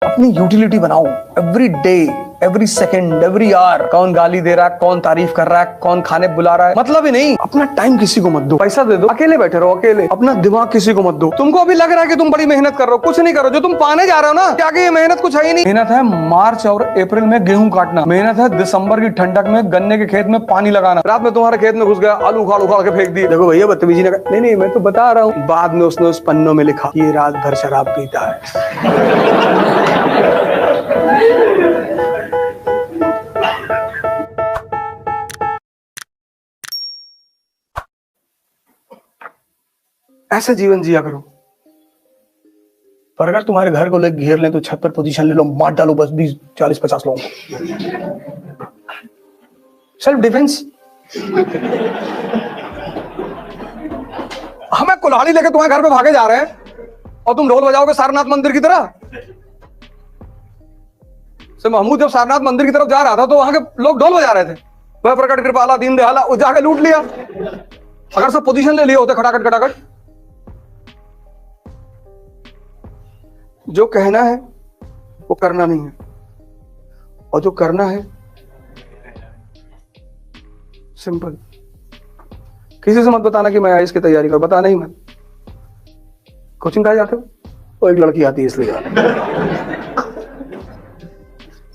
अपनी यूटिलिटी बनाओ। Every day, every second, every hour. कौन गाली दे रहा है, कौन तारीफ कर रहा है, कौन खाने बुला रहा है, मतलब ही नहीं। अपना टाइम किसी को मत दो। पैसा दे दो, अकेले बैठे रहो अकेले। अपना दिमाग किसी को मत दो। तुमको अभी लग रहा है कि तुम बड़ी मेहनत कर रहे हो, कुछ नहीं करो। जो तुम पाने जा रहे हो ना, क्या ये मेहनत कुछ है ही नहीं। मेहनत है मार्च और अप्रैल में गेहूं काटना, मेहनत है दिसंबर की ठंडक में गन्ने के खेत में पानी लगाना। रात में तुम्हारे खेत में घुस गया, आलू उखाड़ उखाड़ के फेंक दिए। देखो भैया बदतमीजी ने कहा, नहीं नहीं मैं तो बता रहा हूँ। बाद में उसने उस पन्नों में लिखा, ये रात भर शराब पीता है। ऐसे जीवन जिया करो। पर अगर तुम्हारे घर को लोग घेर लें तो छत पर पोजीशन ले लो, मार डालो बस 20 40 50 लोग। Self defence. हमें कुल्हाड़ी लेके तुम्हारे घर पे भागे जा रहे हैं और तुम ढोल बजाओगे सारनाथ मंदिर की तरह। से महमूद जब सारनाथ मंदिर की तरफ जा रहा था तो वहां के लोग ढोल बजा रहे थे, वह प्रकट कृपाला दीन दयाला, उस जाके लूट लिया। अगर सब पोजीशन ले लिए होते खटाखट खटाखट। जो कहना है वो करना नहीं है, और जो करना है सिंपल। किसी से मत बताना कि मैं आईएएस की तैयारी कर, बताना ही मत। कोचिंग कहाँ जाते हो? वो एक लड़की आती है इसलिए।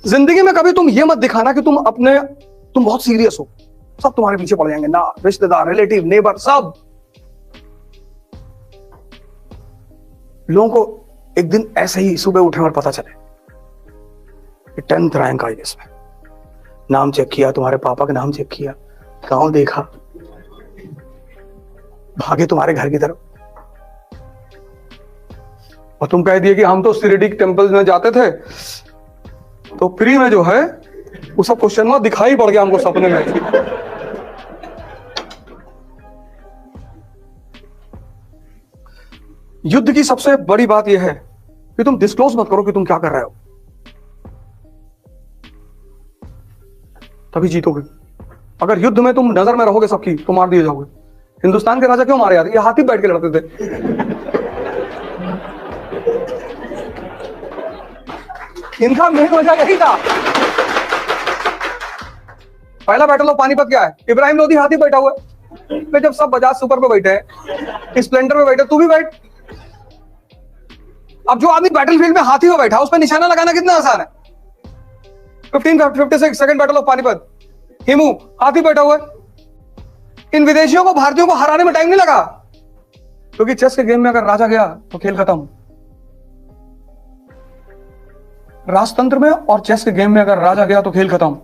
जिंदगी में कभी तुम ये मत दिखाना कि तुम बहुत सीरियस हो। सब तुम्हारे पीछे पड़ जाएंगे ना, रिश्तेदार, रिलेटिव, नेबर, सब। लोगों को एक दिन ऐसे ही सुबह उठे और पता चले कि 10th रैंक आई इसमें, नाम चेक किया, तुम्हारे पापा का नाम चेक किया, गांव देखा, भागे तुम्हारे घर की तरफ और तुम कह दिए कि हम तो शिरडी टेम्पल में जाते थे तो फ्री में जो है वो सब क्वेश्चन में दिखाई पड़ गया हमको सपने में। युद्ध की सबसे बड़ी बात यह है कि तुम डिस्क्लोज मत करो कि तुम क्या कर रहे हो, तभी जीतोगे। अगर युद्ध में तुम नजर में रहोगे सबकी तो मार दिए जाओगे। हिंदुस्तान के राजा क्यों मारे जाते? ये हाथी बैठ के लड़ते थे। इनका मेन वजह यही था। पहला बैटल ऑफ पानीपत क्या है? इब्राहिम लोधी हाथी बैठा हुआ है। जब सब बजाज सुपर पे बैठे हैं, स्प्लेंडर पे बैठे, तू भी बैठ। अब जो आदमी बैटलफील्ड में हाथी में बैठा उस पर निशाना लगाना कितना आसान है। 1556 second battle of Panipat, Hemu हाथी बैठा हुआ है। इन विदेशियों को भारतीयों को हराने में टाइम नहीं लगा, क्योंकि चेस के गेम में अगर राजा गया तो खेल खत्म। राजतंत्र में और चेस के गेम में अगर राजा गया तो खेल खत्म।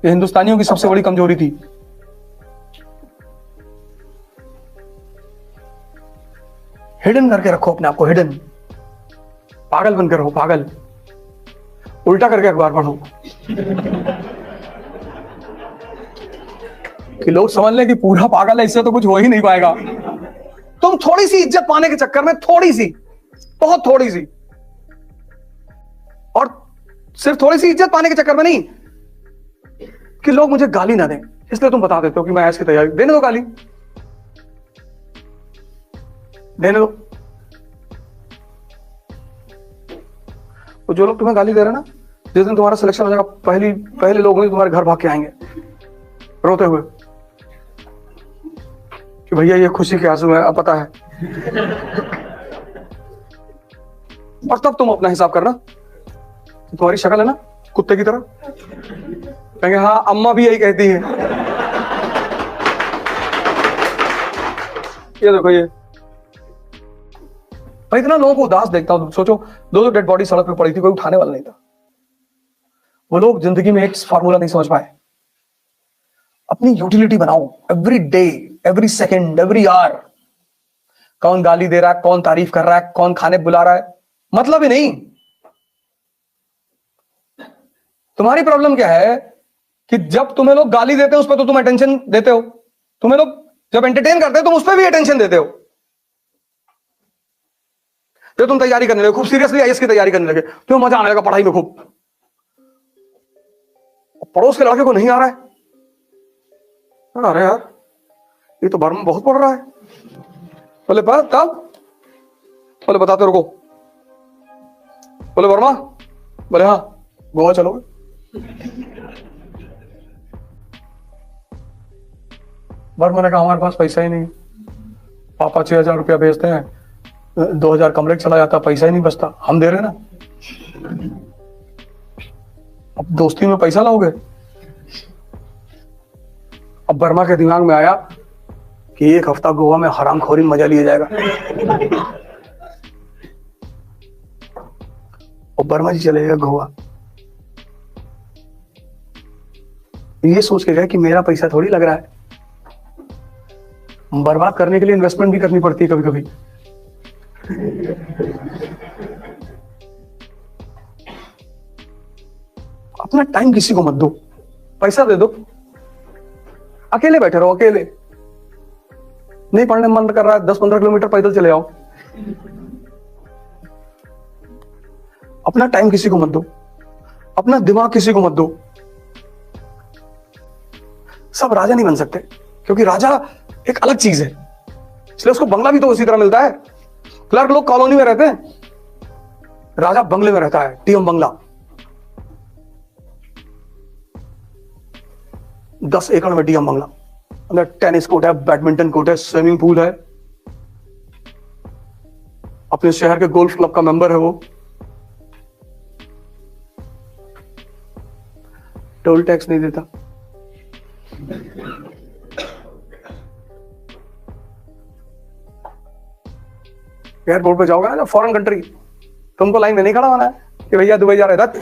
ये हिंदुस्तानियों की सबसे बड़ी कमजोरी थी। हिडन करके रखो अपने आप को, हिडन। पागल बनकर रहो, पागल। उल्टा करके अखबार पढ़ो कि लोग समझ लें कि पूरा पागल है, इससे तो कुछ हो ही नहीं पाएगा। तुम थोड़ी सी इज्जत पाने के चक्कर में, थोड़ी सी, बहुत थोड़ी सी, और सिर्फ थोड़ी सी इज्जत पाने के चक्कर में नहीं कि लोग मुझे गाली ना दें, इसलिए तुम बता देते हो कि मैं ऐसी तैयारी। देने दो गाली, देने दो। तो जो लोग तुम्हें गाली दे रहे हैं ना, जिस दिन तुम्हारा सिलेक्शन हो जाएगा, पहले लोग तुम्हारे घर भाग के आएंगे रोते हुए कि भैया ये खुशी के आंसू है, अब पता है। और तब तुम अपना हिसाब करना। तुम्हारी शक्ल है ना कुत्ते की तरह, कहेंगे हाँ अम्मा भी यही कहती है। ये देखो, ये मैं इतना लोगों को उदास देखता हूं। सोचो, दो डेड बॉडी सड़क पे पड़ी थी, कोई उठाने वाला नहीं था। वो लोग जिंदगी में एक फार्मूला नहीं समझ पाए। अपनी यूटिलिटी बनाओ। Every day, every second, every hour. कौन गाली दे रहा है, कौन तारीफ कर रहा है, कौन खाने बुला रहा है, मतलब ही नहीं। तुम्हारी प्रॉब्लम क्या है कि जब तुम्हें लोग गाली देते हैं उस पर तो तुम अटेंशन देते हो। तुम्हें लोग जब एंटरटेन करते हैं तुम उस पर भी अटेंशन देते हो। जब तुम तैयारी करने लगे, खूब सीरियसली आईएएस की तैयारी करने लगे, तुम्हें मजा आने लगा पढ़ाई में खूब, पड़ोस के लड़के को नहीं आ रहा है, अरे यार ये तो बर्मा बहुत पढ़ रहा है। बोले तब बोले बताते रुको। बोले वर्मा, बोले हाँ गोवा चलोगे? वर्मा ने कहा हमारे पास पैसा ही नहीं, पापा 6,000 रुपया भेजते हैं, 2,000 कमरे चला जाता, पैसा ही नहीं बचता, हम दे रहे ना, अब दोस्ती में पैसा लाओगे? अब वर्मा के दिमाग में आया कि एक हफ्ता गोवा में हरामखोरी में मजा लिया जाएगा। और वर्मा जी चले गए गोवा। ये सोच के गए कि मेरा पैसा थोड़ी लग रहा है, बर्बाद करने के लिए इन्वेस्टमेंट भी करनी पड़ती है कभी कभी। अपना टाइम किसी को मत दो, पैसा दे दो, अकेले बैठे रहो, अकेले। नहीं पढ़ने मन कर रहा है, 10-15 किलोमीटर पैदल चले आओ। अपना टाइम किसी को मत दो, अपना दिमाग किसी को मत दो। सब राजा नहीं बन सकते, क्योंकि राजा एक अलग चीज है, इसलिए उसको बंगला भी तो उसी तरह मिलता है। क्लर्क लोग कॉलोनी में रहते हैं, राजा बंगले में रहता है, टीएम बंगला। 10 एकड़ में डीएम बंगला, अंदर टेनिस कोर्ट है, बैडमिंटन कोर्ट है, स्विमिंग पूल है, अपने शहर के गोल्फ क्लब का मेंबर है वो, टोल टैक्स नहीं देता। एयरपोर्ट पे जाओगे ना जब फॉरेन कंट्री, तुमको लाइन में नहीं खड़ा होना है कि भैया दुबई जा रहे थे।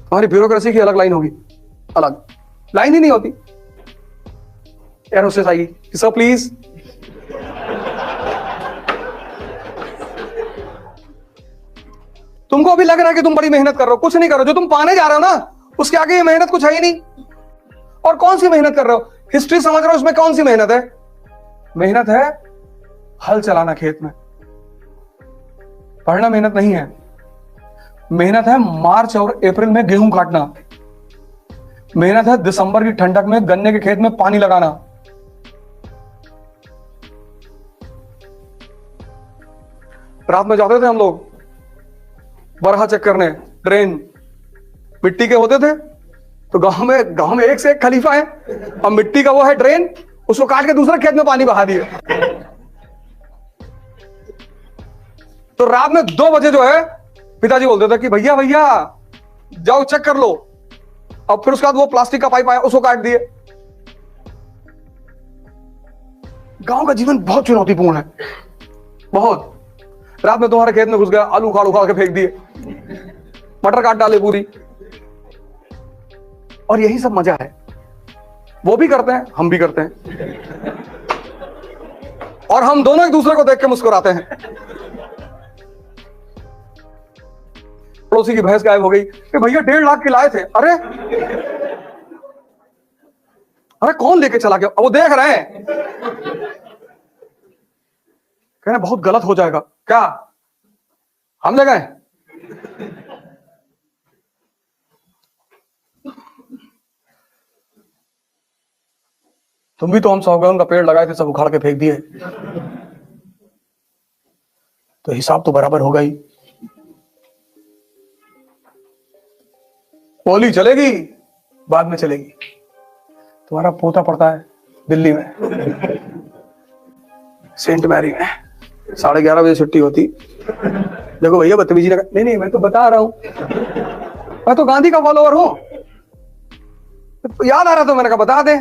हमारी ब्यूरोक्रेसी की अलग लाइन होगी, अलग लाइन ही नहीं होती। एयर होस्टेस आएगी, सर प्लीज, तुमको अभी लग रहा है कि तुम बड़ी मेहनत कर रहे हो, कुछ नहीं कर रहे हो। जो तुम पाने जा रहे हो ना, उसके आगे ये मेहनत कुछ है ही नहीं। और कौन सी मेहनत कर रहे हो? हिस्ट्री समझ रहे हो, उसमें कौन सी मेहनत है? मेहनत है हल चलाना खेत में, पढ़ना मेहनत नहीं है। मेहनत है मार्च और अप्रैल में गेहूं काटना, मेहनत है दिसंबर की ठंडक में गन्ने के खेत में पानी लगाना। रात में जाते थे हम लोग बरहा चेक करने, ड्रेन मिट्टी के होते थे, तो गांव में एक से एक खलीफा है, और मिट्टी का वो है ड्रेन, उसको काट के दूसरे खेत में पानी बहा दिए। तो रात में 2 बजे जो है पिताजी बोलते थे कि भैया भैया जाओ चेक कर लो। अब फिर उसके बाद वो प्लास्टिक का पाइप आया, उसको काट दिए। गांव का जीवन बहुत चुनौतीपूर्ण है, बहुत। रात में तुम्हारे खेत में घुस गया, आलू उखाड़ उखाड़ के फेंक दिए, मटर काट डाले पूरी। और यही सब मजा है, वो भी करते हैं, हम भी करते हैं, और हम दोनों एक दूसरे को देख के मुस्कुराते हैं। पड़ोसी की भैंस गायब हो गई, भैया 1.5 लाख की लाए थे। अरे अरे कौन लेके चला गया? वो देख रहे हैं, कहना बहुत गलत हो जाएगा। क्या हम ले गए? तुम भी तो हम सौगन का पेड़ लगाए थे, सब उखाड़ के फेंक दिए, तो हिसाब तो बराबर होगा ही। होली चलेगी, बाद में चलेगी। तुम्हारा पोता पड़ता है दिल्ली में, सेंट मैरी में, 11:30 बजे छुट्टी होती। देखो भैया बदतमीजी ना, नहीं नहीं मैं तो बता रहा हूं, मैं तो गांधी का फॉलोअर हूं, याद आ रहा तो मैंने कहा बता दे।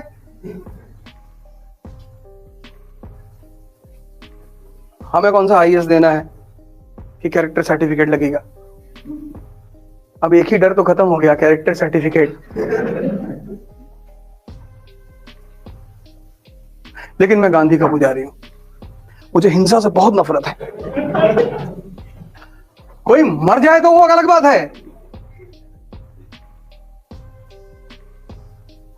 हमें कौन सा आईएएस देना है कि कैरेक्टर सर्टिफिकेट लगेगा? अब एक ही डर तो खत्म हो गया, कैरेक्टर सर्टिफिकेट। लेकिन मैं गांधी का पुजारी हूं, मुझे हिंसा से बहुत नफरत है। कोई मर जाए तो वो अलग बात है,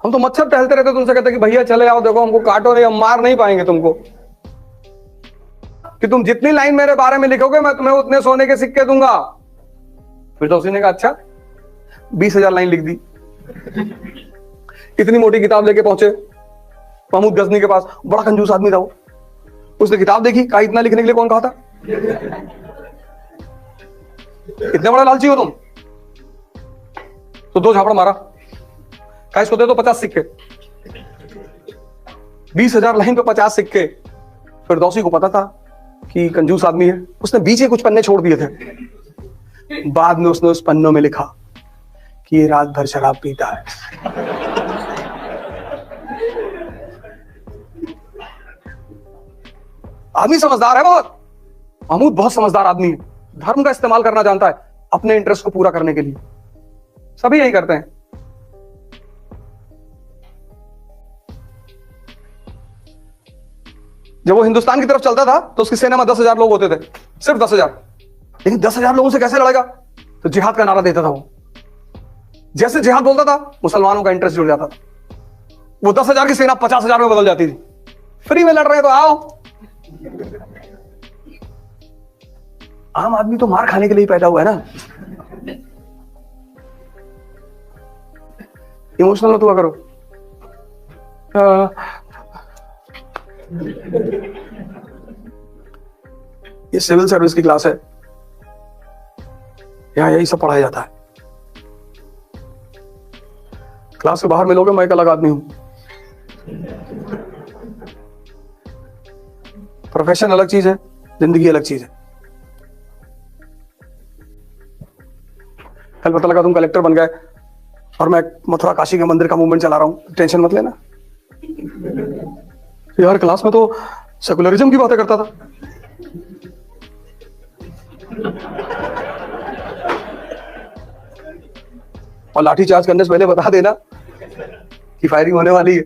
हम तो मच्छर टहलते रहते, तुमसे कहते कि भैया चले आओ, देखो हमको काटो नहीं, हम मार नहीं पाएंगे तुमको, कि तुम जितनी लाइन मेरे बारे में लिखोगे मैं तुम्हें उतने सोने के सिक्के दूंगा। फिर तो उसी ने कहा अच्छा 20,000 लाइन लिख दी। इतनी मोटी किताब लेके पहुंचे महमूद गजनी के पास, बड़ा कंजूस आदमी था वो। उसने किताब देखी, कहा इतना लिखने के लिए कौन कहा था, इतने बड़ा लालची हो तुम? तो 2 झापड़ मारा, कहा इसको दे दो 50 सिक्के। 20,000 लाइन पे 50 सिक्के। फिरदौसी को पता था कि कंजूस आदमी है, उसने बीच के कुछ पन्ने छोड़ दिए थे। बाद में उसने उस पन्नों में लिखा कि ये रात भर शराब पीता है। आदमी समझदार है बहुत, महमूद बहुत समझदार आदमी है। धर्म का इस्तेमाल करना जानता है अपने इंटरेस्ट को पूरा करने के लिए। सभी यही करते हैं। जब वो हिंदुस्तान की तरफ चलता था तो उसकी सेना में 10,000 लोग होते थे, सिर्फ 10,000। लेकिन 10,000 लोगों से कैसे लड़ेगा? तो जिहाद का नारा देता था वो। जैसे जिहाद बोलता था, मुसलमानों का इंटरेस्ट जुड़ जाता था। वो 10,000 की सेना 50,000 में बदल जाती थी। फ्री में लड़ रहे तो आओ। आम आदमी तो मार खाने के लिए पैदा हुआ है ना। इमोशनल मत हुआ करो। ये सिविल सर्विस की क्लास है, यहां यही सब पढ़ाया जाता है। क्लास के बाहर मिलोगे, मैं एक अलग आदमी हूं। प्रोफेशन अलग चीज है, जिंदगी अलग चीज है। कल पता लगा तुम कलेक्टर बन गए और मैं मथुरा काशी के मंदिर का मूवमेंट चला रहा हूं। टेंशन मत लेना यार, क्लास में तो सेकुलरिज्म की बातें करता था। और लाठी चार्ज करने से पहले बता देना कि फायरिंग होने वाली है।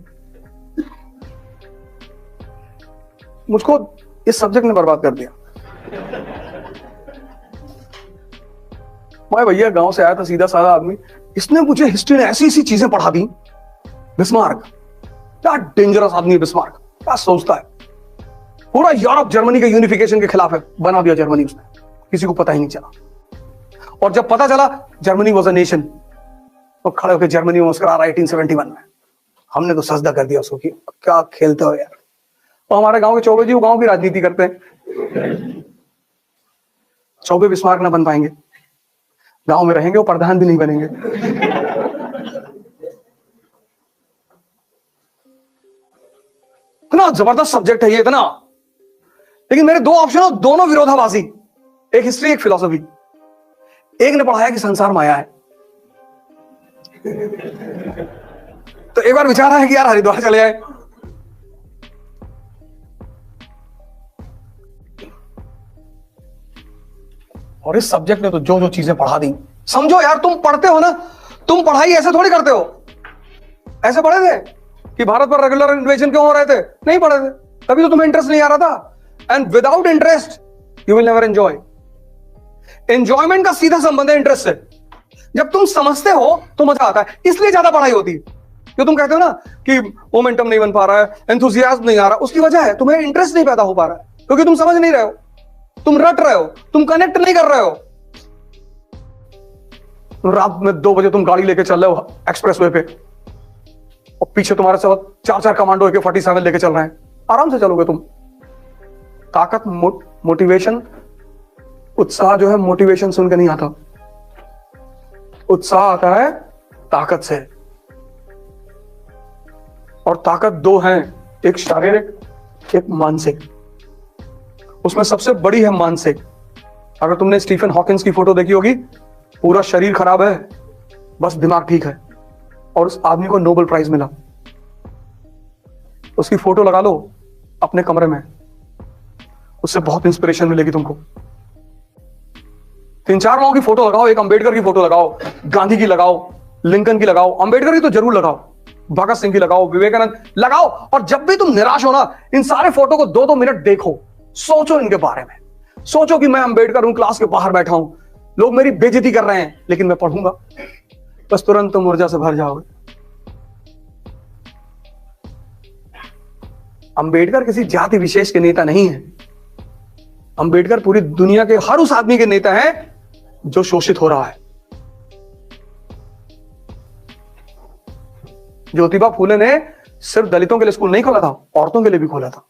मुझको इस सब्जेक्ट ने बर्बाद कर दिया। मैं भैया गांव से आया था, सीधा साधा आदमी। इसने मुझे हिस्ट्री में ऐसी ऐसी चीजें पढ़ा दी। बिस्मार्क, क्या डेंजरस आदमी है बिस्मार्क। क्या सोचता है, पूरा यूरोप जर्मनी के यूनिफिकेशन के खिलाफ है, बना दिया जर्मनी उसने, किसी को पता ही नहीं चला। और जब पता चला जर्मनी वॉज अ नेशन, तो खड़े होकर जर्मनी में मुस्कुरा रहा 1871 में। हमने तो सजदा कर दिया उसको कि क्या खेलते हो यार। और हमारे गांव के चौबे जी वो गांव की राजनीति करते हैं। चौबे बिस्मार्क ना बन पाएंगे, गांव में रहेंगे, वो प्रधान भी नहीं बनेंगे। इतना जबरदस्त सब्जेक्ट है ये, इतना। लेकिन मेरे 2 ऑप्शन हो, दोनों विरोधाभासी। एक हिस्ट्री, एक फिलॉसफी। एक ने पढ़ाया कि संसार माया है, तो एक बार विचार है कि यार हरिद्वार चले जाए। और इस सब्जेक्ट ने तो जो जो चीजें पढ़ा दी, समझो यार, तुम पढ़ते हो ना, तुम पढ़ाई ऐसे थोड़ी करते हो। ऐसे पढ़े थे कि भारत पर रेगुलर इन्वेजन क्यों हो रहे थे? नहीं पढ़े थे, तभी तो तुम्हें इंटरेस्ट नहीं आ रहा था। And without interest you will never enjoy. Enjoyment का सीधा संबंध है इंटरेस्ट से। जब तुम समझते हो तो मजा आता है, इसलिए ज्यादा पढ़ाई होती है। जो तुम कहते हो ना कि मोमेंटम नहीं बन पा रहा है, एंथुसियाज्म नहीं आ रहा, उसकी वजह है तुम्हें इंटरेस्ट नहीं पैदा हो पा रहा है, क्योंकि तुम समझ नहीं रहे हो, तुम रट रहे हो, तुम कनेक्ट नहीं कर रहे हो। रात में 2 बजे तुम गाड़ी लेके चल रहे हो एक्सप्रेसवे पे, और पीछे तुम्हारे साथ 4 कमांडो AK-47 लेके चल रहे हैं। आराम से चलोगे तुम। ताकत, मोटिवेशन, उत्साह जो है मोटिवेशन सुन के नहीं आता। उत्साह आता है ताकत से। और ताकत 2 है, एक शारीरिक, एक मानसिक। उसमें सबसे बड़ी है मानसिक। अगर तुमने स्टीफन हॉकिंस की फोटो देखी होगी, पूरा शरीर खराब है, बस दिमाग ठीक है। और उस आदमी को नोबेल प्राइज मिला। उसकी फोटो लगा लो अपने कमरे में, उससे बहुत इंस्पिरेशन मिलेगी तुमको। 3-4 लोगों की फोटो लगाओ, एक अंबेडकर की फोटो लगाओ, गांधी की लगाओ, लिंकन की लगाओ, अंबेडकर की तो जरूर लगाओ, भगत सिंह की लगाओ, विवेकानंद लगाओ। और जब भी तुम निराश हो ना, इन सारे फोटो को 2-2 मिनट देखो, सोचो इनके बारे में। सोचो कि मैं अंबेडकर हूं, क्लास के बाहर बैठा हूं, लोग मेरी बेइज्जती कर रहे हैं, लेकिन मैं पढ़ूंगा। बस तुरंत तुम ऊर्जा से भर जाओगे। अंबेडकर किसी जाति विशेष के नेता नहीं है। अंबेडकर पूरी दुनिया के हर उस आदमी के नेता है जो शोषित हो रहा है। ज्योतिबा फूले ने सिर्फ दलितों के लिए स्कूल नहीं खोला था, औरतों के लिए भी खोला था।